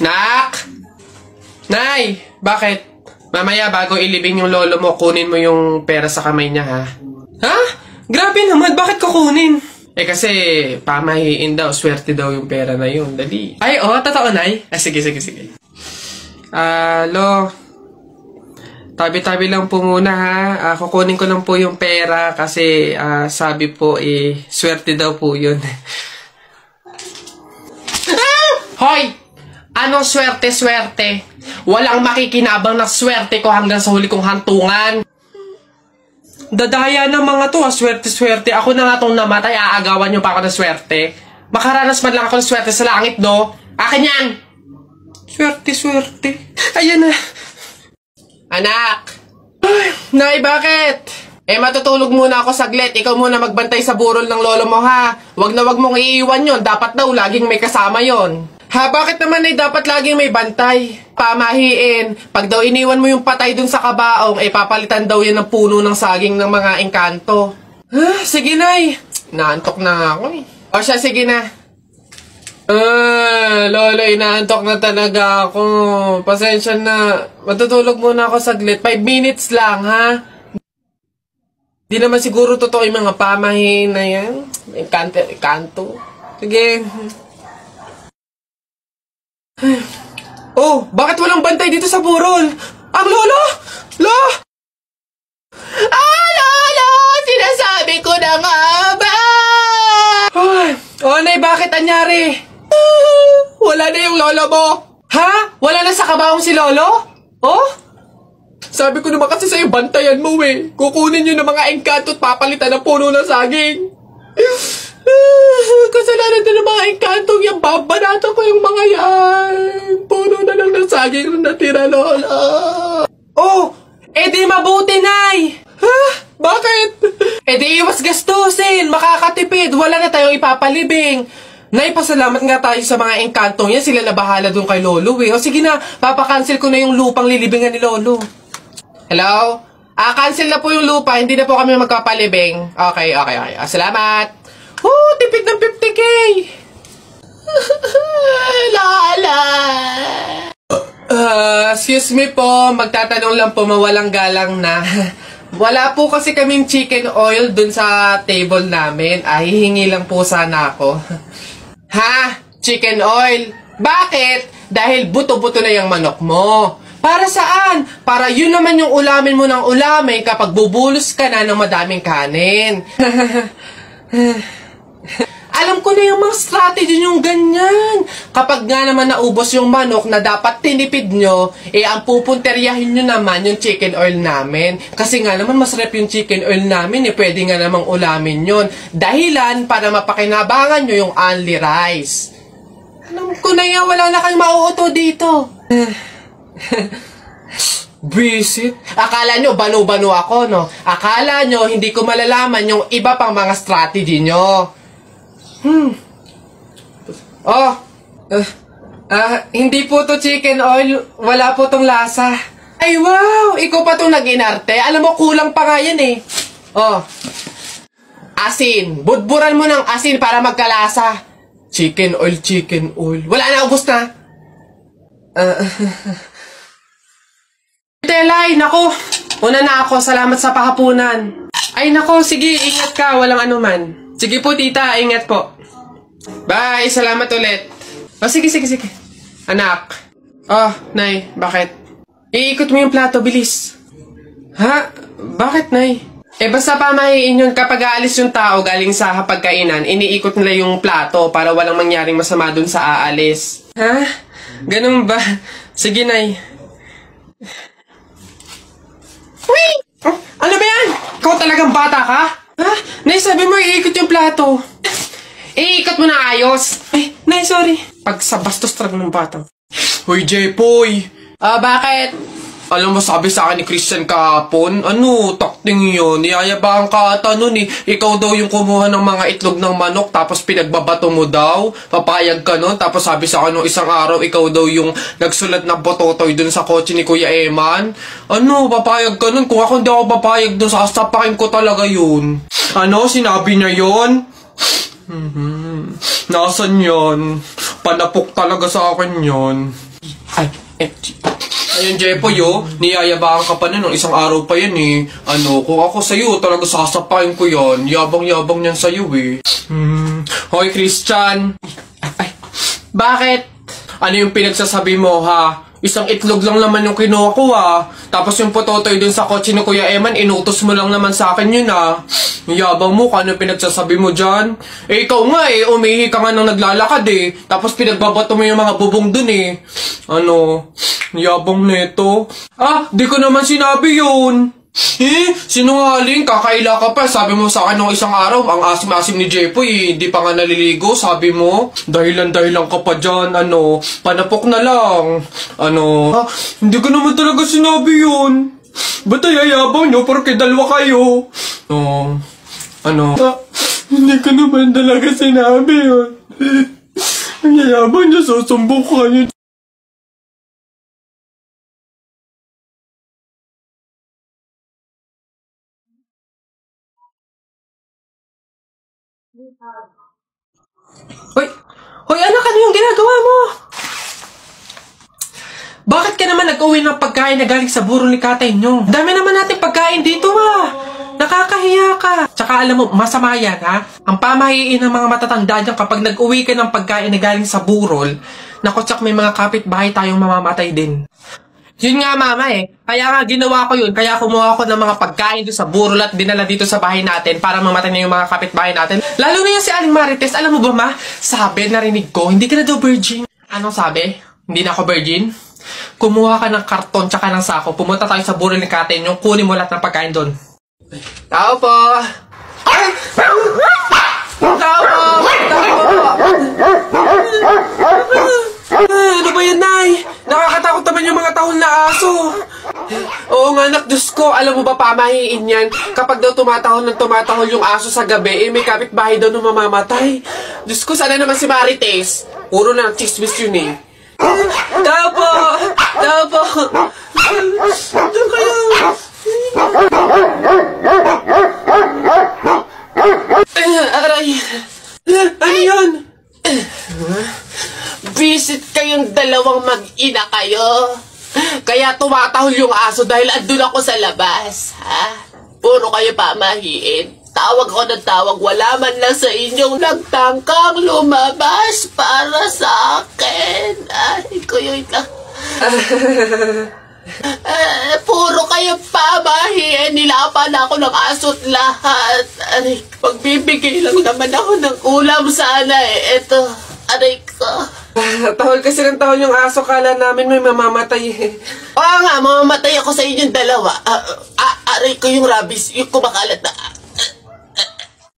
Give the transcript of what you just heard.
Nak! Nay! Bakit? Mamaya bago ilibing yung lolo mo, kunin mo yung pera sa kamay niya, ha? Ha? Grabe naman, bakit kukunin? Kasi pamahiin daw, swerte daw yung pera na yun. Dali. Ay, totoo, Nay? Sige. Lo, tabi-tabi lang po muna, ha? Kukunin ko lang po yung pera kasi sabi po, swerte daw po yun. Hoy! Anong swerte-swerte? Walang makikinabang na swerte ko hanggang sa huli kong hantungan. Dadaya ng mga to, swerte-swerte. Ako na nga tong namatay, aagawan nyo pa ako ng swerte. Makaranas man lang ako ng swerte sa langit, no? Akin yan! Swerte-swerte. Ayan na. Anak! Ay, Nay, bakit? Matutulog muna ako saglit. Ikaw muna magbantay sa burol ng lolo mo, ha? Wag na wag mong iiwan yon. Dapat daw laging may kasama yon. Ha, bakit naman ay dapat laging may bantay? Pamahiin. Pag daw iniwan mo yung patay dun sa kabaong, papalitan daw yan ng puno ng saging ng mga engkanto. Sige, Nay. Naantok na ako, O siya, sige na. Lolo, inaantok na talaga ako. Pasensya na. Matutulog muna ako saglit. 5 minutes lang, ha? Di naman siguro totoo yung mga pamahiin na yan. Engkanto. Sige. Bakit walang bantay dito sa burol? Ang lolo! Lolo! Sinasabi ko na nga ba? Nay, bakit anyari? Wala na yung lolo mo. Ha? Wala na sa kabaong si lolo? Sabi ko naman kasi sa'yo, bantayan mo Kukunin nyo ng mga engkanto at papalitan ng puno ng saging. Kasalanan na ng mga engkantong yan. Babanato ko yung mga yan. Puno na lang ng saging na natira, lola. Di mabuti, Nay. Ha? Bakit? Di iwas gastusin. Makakatipid. Wala na tayong ipapalibing. Nay, pasalamat nga tayo sa mga engkantong yan. Sila na bahala dun kay lolo, sige na, papakancel ko na yung lupang lilibingan ni lolo. Hello? Cancel na po yung lupa. Hindi na po kami magkapalibing. Okay. Salamat. Tipid ng 50K! Lala! Excuse me po, magtatanong lang po, mawalang galang na. Wala po kasi kaming chicken oil dun sa table namin. Hihingi lang po sana ako. Ha? Chicken oil? Bakit? Dahil buto-buto na yung manok mo. Para saan? Para yun naman yung ulamin mo ng ulamin kapag bubulos ka na ng madaming kanin. Alam ko na yung mga strategy yung ganyan. Kapag nga naman naubos yung manok na dapat tinipid nyo, ang pupunteryahin nyo naman yung chicken oil namin. Kasi nga naman masarap yung chicken oil namin, pwede nga namang ulamin yun. Dahilan para mapakinabangan nyo yung only rice. Alam ko na yan, wala na kayong mauuto dito. Visit? Akala nyo banu-banu ako, no? Akala nyo hindi ko malalaman yung iba pang mga strategy nyo. Hindi po to chicken oil. Wala po tong lasa. Ay, wow! Ikaw pa tong nag-inarte. Alam mo, kulang pa nga yan Asin. Budburan mo ng asin para magkalasa. Chicken oil. Wala na, ubos na. Telay, nako. Una na ako. Salamat sa pahapunan. Ay, nako. Sige, ingat ka. Walang anuman. Sige po, tita. Ingat po. Bye. Salamat ulit. Sige. Anak. Nay. Bakit? Iikot mo yung plato. Bilis. Ha? Bakit, Nay? Basta pamahiin yun kapag aalis yung tao galing sa hapagkainan, iniikot nila yung plato para walang mangyaring masama dun sa aalis. Ha? Ganun ba? Sige, Nay. Wait! Ano ba yan? Ikaw talagang bata ka? Ha? Nay, sabi mo iikot yung plato. Iikot mo na ayos. Nay, sorry. Pag sa bastos talaga ng bata. Hoy, Jepoy. Bakit? Alam mo, sabi sa akin ni Christian kahapon, takting yun, niyayabang ka ata nun Ikaw daw yung kumuha ng mga itlog ng manok, tapos pinagbabato mo daw, papayag ka nun, tapos sabi sa akin nung isang araw, ikaw daw yung nagsulat ng bototoy dun sa kotse ni Kuya Eman. Papayag ka nun? Kung ako hindi ako papayag dun, sasapakin ko talaga yun. Sinabi niya yun? Nasaan yun? Panapok talaga sa akin yun. Ay, ayun, Jepoy, niyayabaan ka pa na nung isang araw pa yan eh. Kung ako sa'yo, talaga sasapain ko yan. Yabang-yabang niyan sa'yo eh. Hoy, Christian. Ay, bakit? Ano yung pinagsasabi mo, ha? Isang itlog lang naman yung kinuha ko, ha? Tapos yung pototoy dun sa kotse ni Kuya Eman, inutos mo lang naman sa akin yun, ha? Yabang mo, kung ano pinagsasabi mo dyan? Eh, ikaw nga eh, umihi ka nga nang naglalakad eh. Tapos pinagbabato mo yung mga bubong dun eh. Yabang neto. Di ko naman sinabi yun. Sinungaling, kakaila ka pa. Sabi mo sa akin nung isang araw, ang asim-asim ni Jepoy, hindi pa nga naliligo, sabi mo. Dahilan-dahilan ka pa dyan, panapok na lang. Hindi ko naman talaga sinabi yun. Ba't ayayabang nyo, porque dalawa kayo? Hindi ko naman talaga sinabi yun. Ang yayabang nyo, susumbong ko kayo. Hoy anak, ano yung ginagawa mo? Bakit ka naman nag-uwi ng pagkain na galing sa burol ni tatay nyo? Dami naman natin pagkain dito, Nakakahiya ka. Tsaka alam mo, masama yan, ha? Ang pamahiin ng mga matatanda dyan kapag nag-uwi ka ng pagkain na galing sa burol, nakotsak may mga kapitbahay tayong mamamatay din. Yun nga, mama eh. Kaya nga ginawa ko yun. Kaya kumuha ko ng mga pagkain doon sa burol at dinala dito sa bahay natin para mamatay na yung mga kapitbahay natin. Lalo na yung si Aling Marites. Alam mo ba, ma? Sabi, narinig ko, hindi ka na daw virgin. Anong sabi? Hindi na ako virgin? Kumuha ka ng karton tsaka ng sako. Pumunta tayo sa burol ni Katen yung kunin mo lahat ng pagkain doon. Tao po! Tao po! Tao po! Ano ba yan, Nay? Nakakatakot naman yung mga tahol na aso. Oo nga, anak, Diyos ko. Alam mo ba, pamahiin yan? Kapag daw tumatahol yung aso sa gabi, may kapitbahay daw na mamamatay. Diyos ko, sana naman si Marites. Puro na ng chismis yun eh. Tao po! Tao po! Ano kayo? Aray! Ano yun? Visit kayong dalawang mag-ina kayo. Kaya tumatahol yung aso dahil andun ako sa labas, ha? Puro kayo pamahiin. Tawag ako ng tawag, wala man lang sa inyong nagtangkang lumabas para sa akin. Ay, kuya lang. Puro kayo pamahiin. Nilapan ako ng aso't lahat. Aray, pagbibigay lang naman ako ng ulam sana eh. Eto, aray ko. Tahol kasi ng tahol yung aso, kala namin may mamamatay eh. Oo nga, mamamatay ako sa inyong dalawa. Aray ko yung rabies, yung kumakalat na